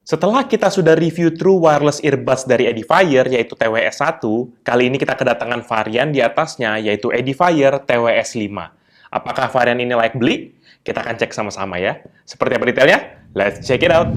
Setelah kita sudah review True Wireless Earbuds dari Edifier, yaitu TWS1, kali ini kita kedatangan varian di atasnya, yaitu Edifier TWS5. Apakah varian ini layak beli? Kita akan cek sama-sama ya. Seperti apa detailnya? Let's check it out!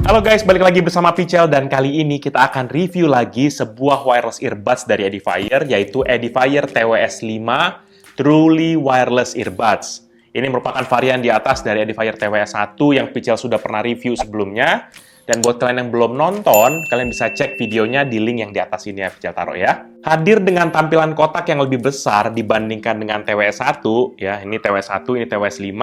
Halo guys, balik lagi bersama Pichel, dan kali ini kita akan review lagi sebuah wireless earbuds dari Edifier, yaitu Edifier TWS5 Truly Wireless Earbuds. Ini merupakan varian di atas dari Edifier TWS1 yang Pichel sudah pernah review sebelumnya. Dan buat kalian yang belum nonton, kalian bisa cek videonya di link yang di atas ini ya, Pichel taruh ya. Hadir dengan tampilan kotak yang lebih besar dibandingkan dengan TWS1, ya, ini TWS1, ini TWS5.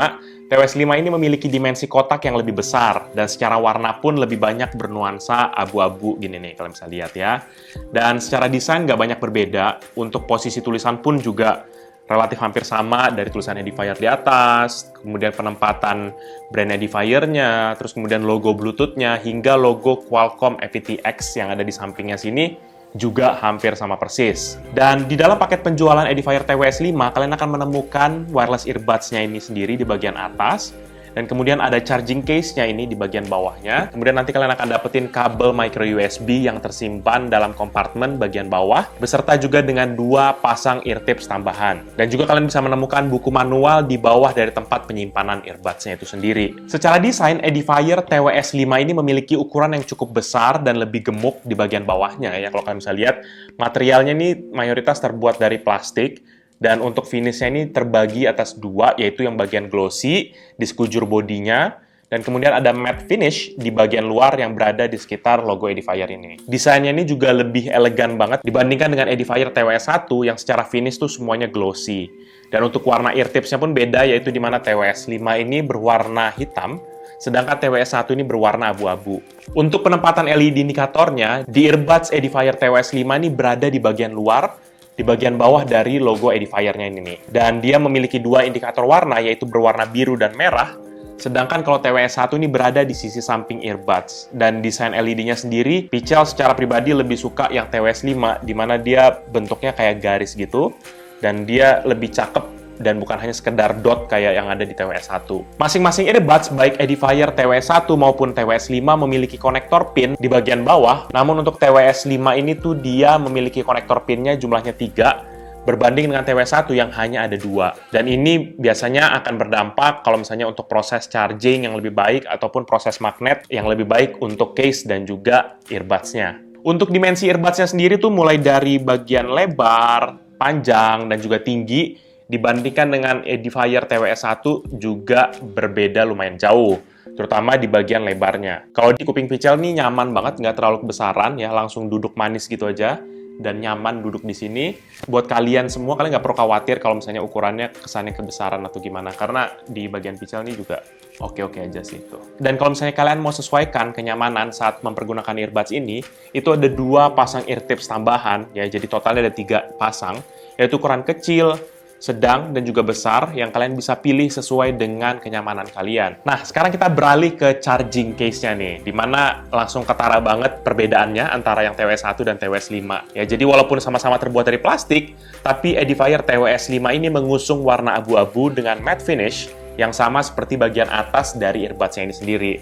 TWS5 ini memiliki dimensi kotak yang lebih besar, dan secara warna pun lebih banyak bernuansa abu-abu gini nih, kalian bisa lihat ya. Dan secara desain nggak banyak berbeda, untuk posisi tulisan pun juga relatif hampir sama, dari tulisan Edifier di atas, kemudian penempatan brand Edifier-nya, terus kemudian logo Bluetooth-nya, hingga logo Qualcomm aptX yang ada di sampingnya sini juga hampir sama persis. Dan di dalam paket penjualan Edifier TWS5, kalian akan menemukan wireless earbuds-nya ini sendiri di bagian atas, dan kemudian ada charging case-nya ini di bagian bawahnya. Kemudian nanti kalian akan dapetin kabel micro USB yang tersimpan dalam kompartemen bagian bawah, beserta juga dengan 2 pasang ear tips tambahan. Dan juga kalian bisa menemukan buku manual di bawah dari tempat penyimpanan earbuds-nya itu sendiri. Secara desain, Edifier TWS5 ini memiliki ukuran yang cukup besar dan lebih gemuk di bagian bawahnya ya. Kalau kalian bisa lihat, materialnya ini mayoritas terbuat dari plastik. Dan untuk finishnya ini terbagi atas 2, yaitu yang bagian glossy di sekujur bodinya, dan kemudian ada matte finish di bagian luar yang berada di sekitar logo Edifier ini. Desainnya ini juga lebih elegan banget dibandingkan dengan Edifier TWS1 yang secara finish tuh semuanya glossy. Dan untuk warna ear tipsnya pun beda, yaitu di mana TWS5 ini berwarna hitam, sedangkan TWS1 ini berwarna abu-abu. Untuk penempatan LED indikatornya, di earbuds Edifier TWS5 ini berada di bagian luar, di bagian bawah dari logo Edifier-nya ini nih. Dan dia memiliki 2 indikator warna, yaitu berwarna biru dan merah. Sedangkan kalau TWS1 ini berada di sisi samping earbuds. Dan desain LED-nya sendiri, Pichel secara pribadi lebih suka yang TWS5, di mana dia bentuknya kayak garis gitu. Dan dia lebih cakep, dan bukan hanya sekedar dot kayak yang ada di TWS1. Masing-masing earbuds, baik Edifier TWS1 maupun TWS5 memiliki konektor pin di bagian bawah, namun untuk TWS5 ini tuh dia memiliki konektor pinnya jumlahnya 3, berbanding dengan TWS1 yang hanya ada 2. Dan ini biasanya akan berdampak kalau misalnya untuk proses charging yang lebih baik, ataupun proses magnet yang lebih baik untuk case dan juga earbuds-nya. Untuk dimensi earbuds-nya sendiri tuh mulai dari bagian lebar, panjang, dan juga tinggi, dibandingkan dengan Edifier TWS1 juga berbeda lumayan jauh, terutama di bagian lebarnya. Kalau di kuping Pichel nih nyaman banget, nggak terlalu kebesaran ya, langsung duduk manis gitu aja, dan nyaman duduk di sini. Buat kalian semua, kalian nggak perlu khawatir kalau misalnya ukurannya kesannya kebesaran atau gimana, karena di bagian Pichel nih juga oke-oke aja sih itu. Dan kalau misalnya kalian mau sesuaikan kenyamanan saat mempergunakan earbuds ini, itu ada 2 pasang ear tips tambahan, ya, jadi totalnya ada 3 pasang, yaitu ukuran kecil, sedang, dan juga besar, yang kalian bisa pilih sesuai dengan kenyamanan kalian. Nah, sekarang kita beralih ke charging case-nya nih, dimana langsung ketara banget perbedaannya antara yang TWS1 dan TWS5. Ya, jadi walaupun sama-sama terbuat dari plastik, tapi Edifier TWS5 ini mengusung warna abu-abu dengan matte finish yang sama seperti bagian atas dari earbuds-nya ini sendiri.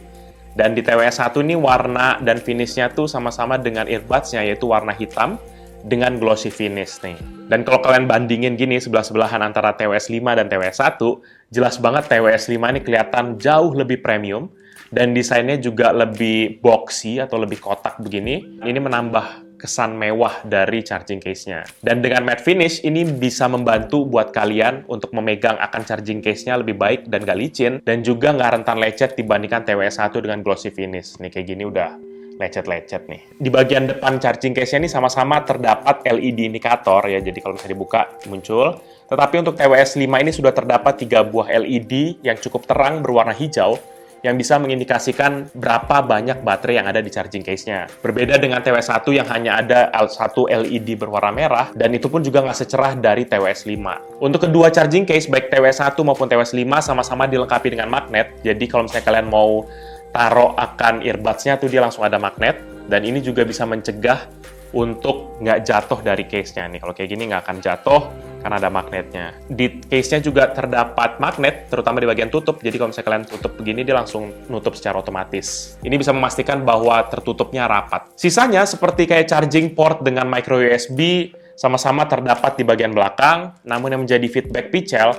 Dan di TWS1 ini warna dan finish-nya tuh sama-sama dengan earbuds-nya, yaitu warna hitam dengan glossy finish nih. Dan kalau kalian bandingin gini sebelah-sebelahan antara TWS5 dan TWS1, jelas banget TWS5 ini kelihatan jauh lebih premium, dan desainnya juga lebih boxy atau lebih kotak begini. Ini menambah kesan mewah dari charging case-nya. Dan dengan matte finish, ini bisa membantu buat kalian untuk memegang akan charging case-nya lebih baik dan gak licin, dan juga nggak rentan lecet dibandingkan TWS1 dengan glossy finish. Nih kayak gini udah lecet-lecet nih. Di bagian depan charging case-nya ini sama-sama terdapat LED indikator ya, jadi kalau misalnya dibuka muncul. Tetapi untuk TWS5 ini sudah terdapat 3 buah LED yang cukup terang berwarna hijau, yang bisa mengindikasikan berapa banyak baterai yang ada di charging case-nya. Berbeda dengan TWS1 yang hanya ada 1 LED berwarna merah, dan itu pun juga nggak secerah dari TWS5. Untuk kedua charging case, baik TWS1 maupun TWS5 sama-sama dilengkapi dengan magnet, jadi kalau misalnya kalian mau taruh akan earbuds-nya tuh dia langsung ada magnet, dan ini juga bisa mencegah untuk nggak jatuh dari case-nya nih. Kalau kayak gini nggak akan jatuh, karena ada magnetnya. Di case-nya juga terdapat magnet, terutama di bagian tutup. Jadi kalau misalnya kalian tutup begini, dia langsung nutup secara otomatis. Ini bisa memastikan bahwa tertutupnya rapat. Sisanya seperti kayak charging port dengan micro USB, sama-sama terdapat di bagian belakang. Namun yang menjadi feedback Pichel,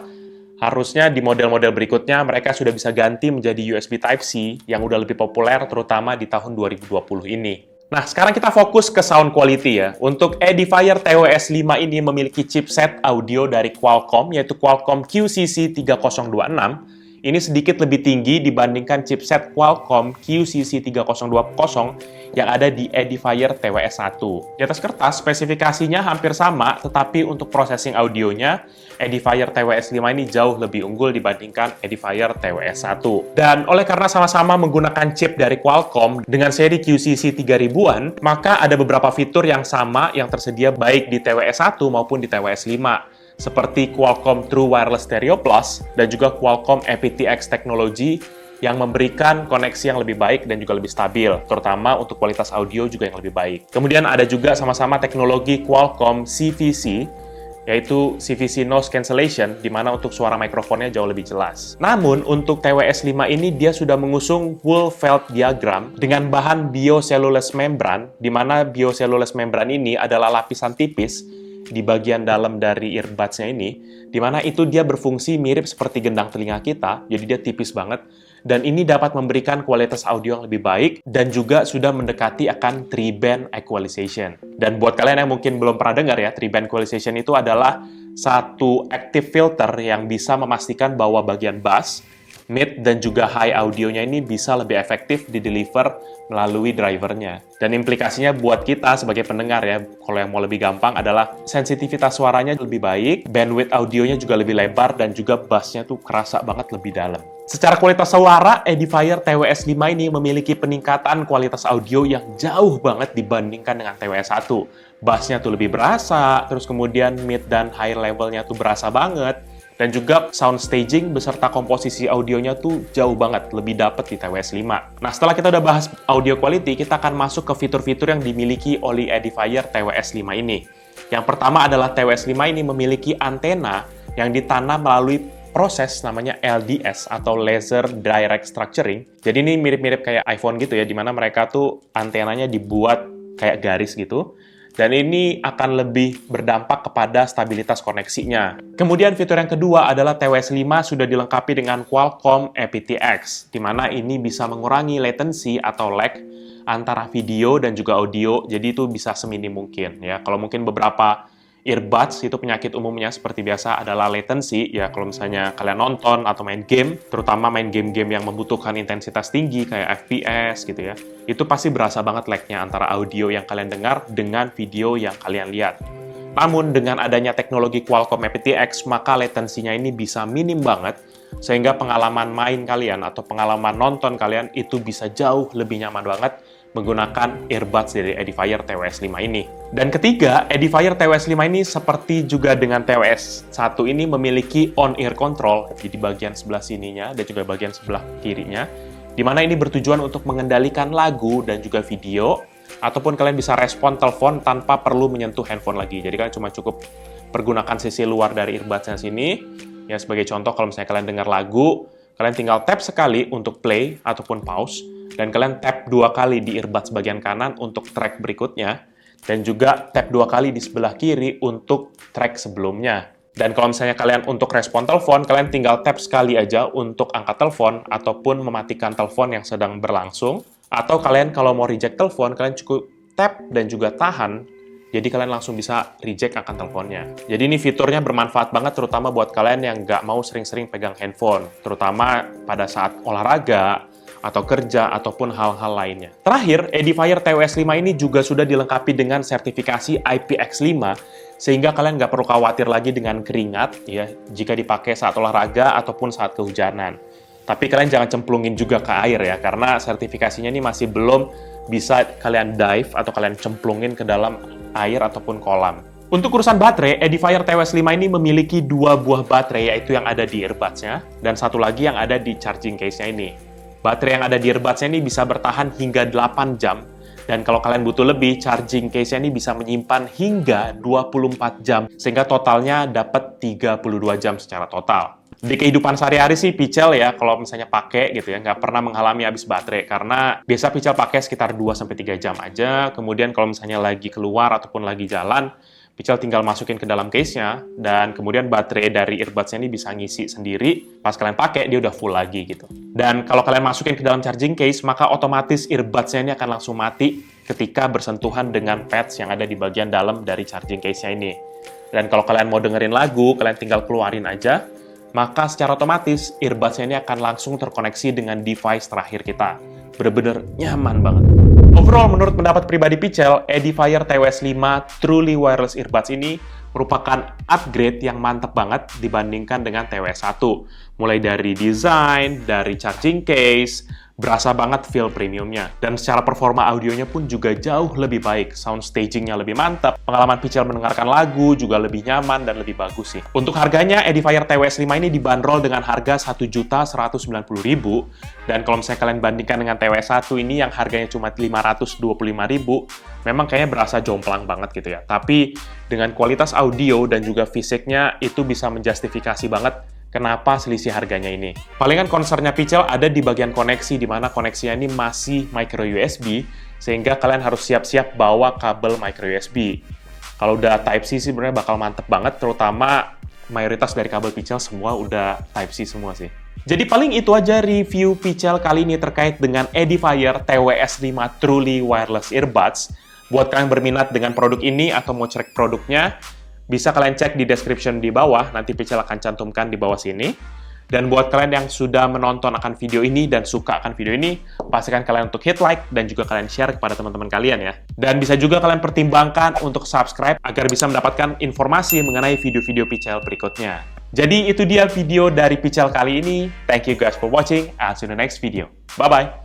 harusnya di model-model berikutnya mereka sudah bisa ganti menjadi USB Type-C yang udah lebih populer, terutama di tahun 2020 ini. Nah, sekarang kita fokus ke sound quality ya. Untuk Edifier TWS-5 ini memiliki chipset audio dari Qualcomm, yaitu Qualcomm QCC3026. Ini sedikit lebih tinggi dibandingkan chipset Qualcomm QCC3020 yang ada di Edifier TWS-1. Di atas kertas, spesifikasinya hampir sama, tetapi untuk processing audionya, Edifier TWS-5 ini jauh lebih unggul dibandingkan Edifier TWS-1. Dan oleh karena sama-sama menggunakan chip dari Qualcomm dengan seri QCC 3000-an, maka ada beberapa fitur yang sama yang tersedia baik di TWS-1 maupun di TWS-5. Seperti Qualcomm True Wireless Stereo Plus dan juga Qualcomm aptX Technology yang memberikan koneksi yang lebih baik dan juga lebih stabil, terutama untuk kualitas audio juga yang lebih baik. Kemudian ada juga sama-sama teknologi Qualcomm CVC, yaitu CVC Noise Cancellation, di mana untuk suara mikrofonnya jauh lebih jelas. Namun, untuk TWS-5 ini dia sudah mengusung Wohlfeld diagram dengan bahan biocellulose membran, di mana biocellulose membran ini adalah lapisan tipis di bagian dalam dari earbuds-nya ini, di mana itu dia berfungsi mirip seperti gendang telinga kita, jadi dia tipis banget, dan ini dapat memberikan kualitas audio yang lebih baik, dan juga sudah mendekati akan 3-band equalization. Dan buat kalian yang mungkin belum pernah dengar ya, 3-band equalization itu adalah satu active filter yang bisa memastikan bahwa bagian bass, mid, dan juga high audionya ini bisa lebih efektif di-deliver melalui drivernya. Dan implikasinya buat kita sebagai pendengar ya, kalau yang mau lebih gampang adalah sensitivitas suaranya lebih baik, bandwidth audionya juga lebih lebar, dan juga bassnya tuh kerasa banget lebih dalam. Secara kualitas suara, Edifier TWS-5 ini memiliki peningkatan kualitas audio yang jauh banget dibandingkan dengan TWS-1. Bassnya tuh lebih berasa, terus kemudian mid dan high levelnya tuh berasa banget, dan juga sound staging beserta komposisi audionya tuh jauh banget, lebih dapet di TWS-5. Nah, setelah kita udah bahas audio quality, kita akan masuk ke fitur-fitur yang dimiliki oleh Edifier TWS-5 ini. Yang pertama adalah TWS-5 ini memiliki antena yang ditanam melalui proses namanya LDS atau Laser Direct Structuring. Jadi ini mirip-mirip kayak iPhone gitu ya, dimana mereka tuh antenanya dibuat kayak garis gitu. Dan ini akan lebih berdampak kepada stabilitas koneksinya. Kemudian fitur yang kedua adalah TWS-5 sudah dilengkapi dengan Qualcomm aptX, di mana ini bisa mengurangi latency atau lag antara video dan juga audio, jadi itu bisa seminim mungkin. Ya, kalau mungkin beberapa earbuds itu penyakit umumnya seperti biasa adalah latency, ya kalau misalnya kalian nonton atau main game, terutama main game-game yang membutuhkan intensitas tinggi kayak FPS gitu ya, itu pasti berasa banget lag-nya antara audio yang kalian dengar dengan video yang kalian lihat. Namun dengan adanya teknologi Qualcomm aptX, maka latensinya ini bisa minim banget, sehingga pengalaman main kalian atau pengalaman nonton kalian itu bisa jauh lebih nyaman banget menggunakan earbuds dari Edifier TWS-5 ini. Dan ketiga, Edifier TWS-5 ini seperti juga dengan TWS-1 ini memiliki on-ear control di bagian sebelah sininya dan juga bagian sebelah kirinya, di mana ini bertujuan untuk mengendalikan lagu dan juga video, ataupun kalian bisa respon telepon tanpa perlu menyentuh handphone lagi. Jadi kalian cuma cukup pergunakan sisi luar dari earbuds-nya sini. Ya, sebagai contoh, kalau misalnya kalian dengar lagu, kalian tinggal tap sekali untuk play ataupun pause, dan kalian tap 2 kali di earbuds bagian kanan untuk track berikutnya, dan juga tap 2 kali di sebelah kiri untuk track sebelumnya. Dan kalau misalnya kalian untuk respon telepon, kalian tinggal tap sekali aja untuk angkat telepon, ataupun mematikan telepon yang sedang berlangsung, atau kalian kalau mau reject telepon, kalian cukup tap dan juga tahan, jadi kalian langsung bisa reject akan teleponnya. Jadi ini fiturnya bermanfaat banget, terutama buat kalian yang nggak mau sering-sering pegang handphone, terutama pada saat olahraga, atau kerja, ataupun hal-hal lainnya. Terakhir, Edifier TWS-5 ini juga sudah dilengkapi dengan sertifikasi IPX5, sehingga kalian nggak perlu khawatir lagi dengan keringat, ya, jika dipakai saat olahraga ataupun saat kehujanan. Tapi kalian jangan cemplungin juga ke air ya, karena sertifikasinya ini masih belum bisa kalian dive atau kalian cemplungin ke dalam air ataupun kolam. Untuk urusan baterai, Edifier TWS-5 ini memiliki 2 buah baterai, yaitu yang ada di earbuds-nya, dan satu lagi yang ada di charging case-nya ini. Baterai yang ada di earbuds-nya ini bisa bertahan hingga 8 jam Dan kalau kalian butuh lebih, charging case-nya ini bisa menyimpan hingga 24 jam, sehingga totalnya dapat 32 jam secara total. Di kehidupan sehari-hari sih Pichel ya, kalau misalnya pakai gitu ya, nggak pernah mengalami habis baterai, karena biasa Pichel pakai sekitar 2-3 jam aja, kemudian kalau misalnya lagi keluar ataupun lagi jalan, Pichel tinggal masukin ke dalam case-nya, dan kemudian baterai dari earbuds-nya ini bisa ngisi sendiri, pas kalian pakai dia udah full lagi gitu. Dan kalau kalian masukin ke dalam charging case, maka otomatis earbuds-nya ini akan langsung mati ketika bersentuhan dengan pads yang ada di bagian dalam dari charging case-nya ini. Dan kalau kalian mau dengerin lagu, kalian tinggal keluarin aja, maka secara otomatis earbuds-nya ini akan langsung terkoneksi dengan device terakhir kita. Bener-bener nyaman banget. Overall, menurut pendapat pribadi Pichel, Edifier TWS 5 Truly Wireless Earbuds ini merupakan upgrade yang mantap banget dibandingkan dengan TWS 1. Mulai dari desain, dari charging case, berasa banget feel premiumnya. Dan secara performa audionya pun juga jauh lebih baik. Sound stagingnya lebih mantap, pengalaman Pichel mendengarkan lagu juga lebih nyaman dan lebih bagus sih. Untuk harganya, Edifier TWS 5 ini dibanderol dengan harga Rp1.190.000. Dan kalau misalnya kalian bandingkan dengan TWS 1 ini yang harganya cuma Rp525.000, memang kayaknya berasa jomplang banget gitu ya. Tapi dengan kualitas audio dan juga fisiknya, itu bisa menjustifikasi banget kenapa selisih harganya ini. Palingan concernnya Pichel ada di bagian koneksi, di mana koneksinya ini masih micro USB, sehingga kalian harus siap-siap bawa kabel micro USB. Kalau udah Type-C sih sebenarnya bakal mantep banget, terutama mayoritas dari kabel Pichel semua udah Type-C semua sih. Jadi paling itu aja review Pichel kali ini terkait dengan Edifier TWS 5 Truly Wireless Earbuds. Buat kalian berminat dengan produk ini atau mau cek produknya, bisa kalian cek di description di bawah, nanti Pichel akan cantumkan di bawah sini. Dan buat kalian yang sudah menonton akan video ini dan suka akan video ini, pastikan kalian untuk hit like dan juga kalian share kepada teman-teman kalian ya. Dan bisa juga kalian pertimbangkan untuk subscribe agar bisa mendapatkan informasi mengenai video-video Pichel berikutnya. Jadi itu dia video dari Pichel kali ini. Thank you guys for watching, and see you in the next video. Bye-bye!